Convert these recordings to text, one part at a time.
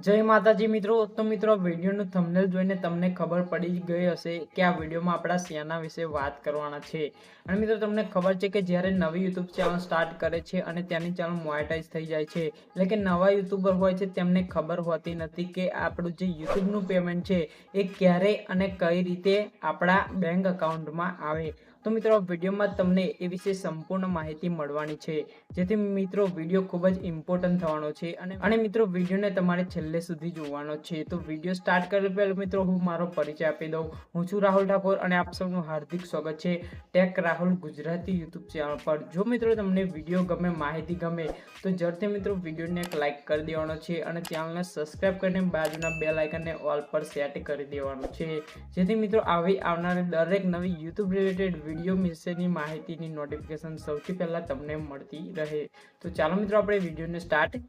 જય માતાજી મિત્રો. તો મિત્રો વિડીયોનું થંબનેલ જોઈને તમને ખબર પડી ગઈ હશે કે આ વિડીયોમાં આપણા શેના વિશે વાત કરવાના છે. અને મિત્રો તમને ખબર છે કે જ્યારે નવી યુટ્યુબ ચેનલ સ્ટાર્ટ કરે છે અને ત્યાંની ચેનલ મોનેટાઈઝ થઈ જાય છે, એટલે કે નવા યુટ્યુબર હોય છે તેમને ખબર હોતી નથી કે આપણું જે યુટ્યુબનું પેમેન્ટ છે એ ક્યારે અને કઈ રીતે આપણા બેંક અકાઉન્ટમાં આવે. તો મિત્રો વિડીયોમાં તમને એ વિશે સંપૂર્ણ માહિતી મળવાની છે, જેથી મિત્રો વિડીયો ખૂબ જ ઇમ્પોર્ટન્ટ થવાનો છે. અને મિત્રો વિડીયોને તમારે છેલ્લે સુધી જોવાનો છે. તો વિડીયો સ્ટાર્ટ કર્યા પહેલા મિત્રો હું મારો પરિચય આપી દઉં. હું છું રાહુલ ઠાકોર અને આપ સૌનું હાર્દિક સ્વાગત છે tech Rahul Gujarati YouTube channel પર. જો મિત્રો તમને વિડીયો ગમે, માહિતી ગમે તો ઝડપથી મિત્રો વિડીયોને એક લાઇક કરી દેવાનો છે અને ચેનલને સબસ્ક્રાઇબ કરીને બાજુના બેલ આઇકનને ઓલ પર સેટ કરી દેવાનું છે, જેથી મિત્રો આવી આવનારી દરેક નવી યુટ્યુબ રિલેટેડ વિડીયો વિશેની માહિતીની નોટિફિકેશન સૌથી પહેલા તમને મળતી રહે. તો ચાલો મિત્રો આપણે વિડીયોને સ્ટાર્ટ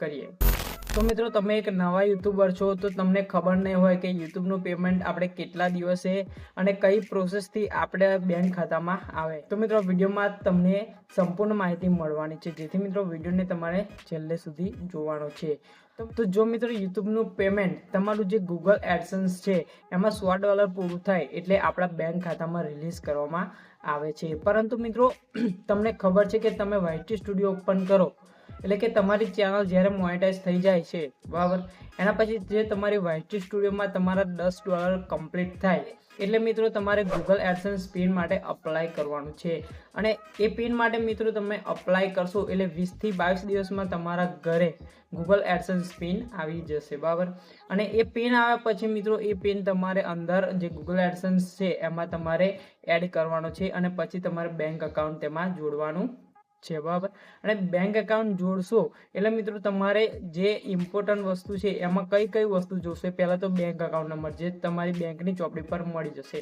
કરીએ. તો મિત્રો તમે એક નવા યુટ્યુબર છો તો તમને ખબર નહીં હોય કે યુટ્યુબનું પેમેન્ટ આપણે કેટલા દિવસે અને કઈ પ્રોસેસથી આપણે બેંક ખાતામાં આવે. તો મિત્રો વિડીયોમાં તમને સંપૂર્ણ માહિતી મળવાની છે, જેથી મિત્રો વિડીયોને તમારે છેલ્લે સુધી જોવાનો છે. તો જો મિત્રો યુટ્યુબનું પેમેન્ટ તમારું જે ગૂગલ એડસન્સ છે એમાં $100 પૂરું થાય એટલે આપણા બેંક ખાતામાં રિલીઝ કરવામાં આવે છે. પરંતુ મિત્રો તમને ખબર છે કે તમે YT સ્ટુડિયો ઓપન કરો એટલે કે તમારી ચેનલ જ્યારે મોનેટાઈઝ થઈ જાય છે, બરાબર, એના પછી જે તમારી YT સ્ટુડિયોમાં તમારા $10 કમ્પ્લીટ થાય એટલે મિત્રો તમારે ગૂગલ એડસન્સ પિન માટે અપ્લાય કરવાનું છે. અને એ પિન માટે મિત્રો તમે અપ્લાય કરશો એટલે 20 થી 22 દિવસમાં તમારા ઘરે ગૂગલ એડસન્સ પિન આવી જશે, બરાબર. અને એ પિન આવ્યા પછી મિત્રો એ પિન તમારે અંદર જે ગૂગલ એડસન્સ છે એમાં તમારે એડ કરવાનો છે અને પછી તમારે બેંક અકાઉન્ટ તેમાં જોડવાનું છે, બરાબર. અને બેંક એકાઉન્ટ જોડશો એટલે મિત્રો તમારે જે ઇમ્પોર્ટન્ટ વસ્તુ છે એમાં કઈ કઈ વસ્તુ જોશે. પહેલા તો બેંક અકાઉન્ટ નંબર જે તમારી બેંકની ચોપડી પર મળી જશે.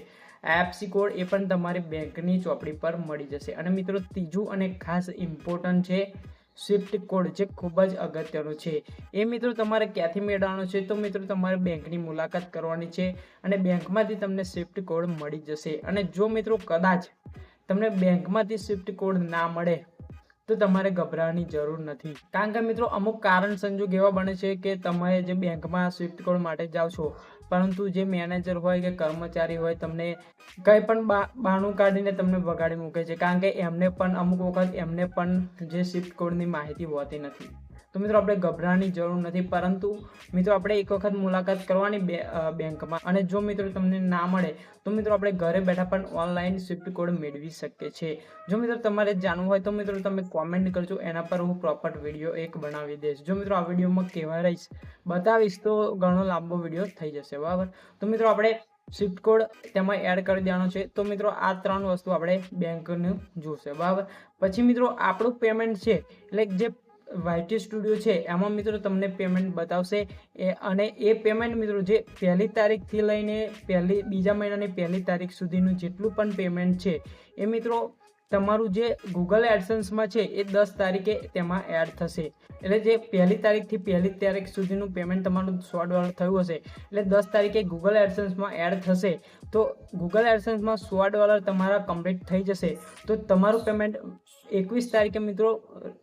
IFSC કોડ એ પણ તમારી બેંકની ચોપડી પર મળી જશે. અને મિત્રો ત્રીજું અને ખાસ ઇમ્પોર્ટન્ટ છે સ્વિફ્ટ કોડ, જે ખૂબ જ અગત્યનું છે. એ મિત્રો તમારે ક્યાંથી મેળવવાનો છે? તો મિત્રો તમારે બેંકની મુલાકાત કરવાની છે અને બેંકમાંથી તમને સ્વિફ્ટ કોડ મળી જશે. અને જો મિત્રો કદાચ તમને બેંકમાંથી સ્વિફ્ટ કોડ ના મળે તો તમારે ગભરાવાની જરૂર નથી, કારણ કે મિત્રો અમુક કારણ સંજોગ એવા બને છે કે તમે જે બેંકમાં સ્વિફ્ટ કોડ માટે જાઓ છો, પરંતુ જે મેનેજર હોય કે કર્મચારી હોય તમને કંઈ પણ બહાનું કાઢીને તમને ભગાડી મૂકે છે, કારણ કે એમને પણ અમુક વખત એમને પણ જે સ્વિફ્ટ કોડની માહિતી હોતી નથી. તો મિત્રો આપણે ગભરાવાની જરૂર નથી, પરંતુ મિત્રો આપણે એક વખત મુલાકાત કરવાની બેંકમાં. અને જો મિત્રો તમને ના મળે તો મિત્રો આપણે ઘરે બેઠા પણ ઓનલાઈન સ્વિફ્ટ કોડ મેળવી શકીએ છીએ. જો મિત્રો તમારે જાણવું હોય તો મિત્રો તમે કોમેન્ટ કરજો, એના પર હું પ્રોપર વિડીયો એક બનાવી દઈશ. જો મિત્રો આ વિડીયોમાં કહેવા રહીશ બતાવીશ તો ઘણો લાંબો વિડીયો થઈ જશે, બરાબર. તો મિત્રો આપણે સ્વિફ્ટ કોડ તેમાં એડ કરી દેવાનો છે. તો મિત્રો આ ત્રણ વસ્તુ આપણે બેંકનું જોશે, બરાબર. પછી મિત્રો આપણું પેમેન્ટ છે એટલે જે YT સ્ટુડિયો છે એમાં મિત્રો તમને પેમેન્ટ બતાવશે. અને એ પેમેન્ટ મિત્રો જે પહેલી તારીખથી લઈને બીજા મહિનાની પહેલી તારીખ સુધીનું જેટલું પણ પેમેન્ટ છે એ મિત્રો તમારું જે ગૂગલ એડસન્સમાં છે એ 10 તારીખે તેમાં એડ થશે. એટલે જે પહેલી તારીખથી પહેલી તારીખ સુધીનું પેમેન્ટ તમારું $100 થયું હશે એટલે 10 તારીખે ગૂગલ એડસન્સમાં એડ થશે. તો ગૂગલ એડસન્સમાં $100 તમારા કમ્પ્લીટ થઈ જશે તો તમારું પેમેન્ટ 21 તારીખે મિત્રો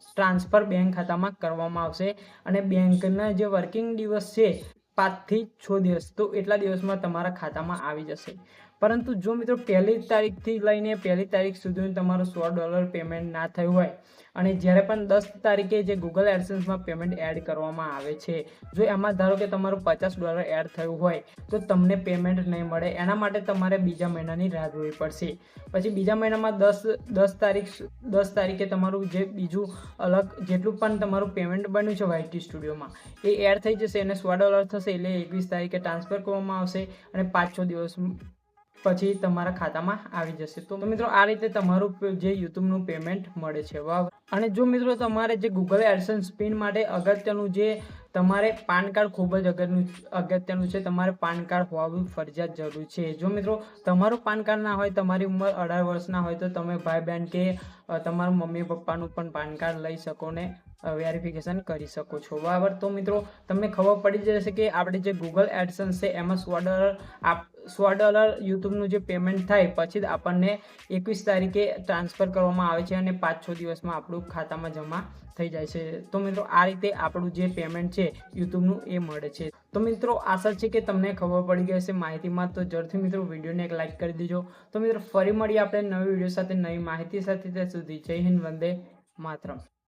ટ્રાન્સફર બેંક ખાતામાં કરવામાં આવશે. અને બેંકના જે વર્કિંગ દિવસ છે 5 થી 6 દિવસ, તો એટલા દિવસમાં તમારા ખાતામાં આવી જશે. પરંતુ જો મિત્રો પહેલી તારીખથી લઈને પહેલી તારીખ સુધીનું તમારું $100 પેમેન્ટ ના થયું હોય અને જ્યારે પણ 10 તારીખે જે ગૂગલ એડસન્સમાં પેમેન્ટ એડ કરવામાં આવે છે, જો એમાં ધારો કે તમારું $50 એડ થયું હોય તો તમને પેમેન્ટ નહીં મળે. એના માટે તમારે બીજા મહિનાની રાહ જોવી પડશે. પછી બીજા મહિનામાં 10 તારીખે તમારું જે બીજું અલગ જેટલું પણ તમારું પેમેન્ટ બન્યું છે YT સ્ટુડિયોમાં એ એડ થઈ જશે અને $100 થશે એટલે 21 તારીખે ટ્રાન્સફર કરવામાં આવશે અને 5-6 દિવસ પછી તમારા ખાતામાં આવી જશે. તો મિત્રો આ રીતે તમારું જે યુટ્યુબનું પેમેન્ટ મળે છે, બરાબર. અને જો મિત્રો તમારે જે ગૂગલ એડસન્સ પિન માટે અગત્યનું જે તમારે પાન કાર્ડ ખૂબ જ અગત્યનું છે. તમારે પાન કાર્ડ હોવું ફરજિયાત જરૂરી છે. જો મિત્રો તમારું પાન કાર્ડ ના હોય, તમારી ઉંમર 18 વર્ષ ના હોય તો તમે ભાઈ બહેન કે તમારા મમ્મી પપ્પાનું પણ પાન કાર્ડ લઈ શકો ને વેરિફિકેશન કરી શકો છો, બરાબર. તો મિત્રો તમને ખબર પડી જશે કે આપણે જે ગૂગલ એડસન્સ છે એમાં $100 $100 યુટ્યુબનું જે પેમેન્ટ થાય પછી જ આપણને 21 તારીખે ટ્રાન્સફર કરવામાં આવે છે અને 5-6 દિવસમાં આપણું ખાતામાં જમા થઈ જાય છે. તો મિત્રો આ રીતે આપણું જે પેમેન્ટ છે યુટ્યુબનું એ મળે છે. તો મિત્રો આશા છે કે તમને ખબર પડી ગઈ હશે માહિતીમાં. તો જરૂરથી મિત્રો વિડીયોને એક લાઇક કરી દેજો. તો મિત્રો ફરી મળીએ આપણે નવી વિડીયો સાથે, નવી માહિતી સાથે. ત્યાં સુધી જય હિન્દ, વંદે માતરમ.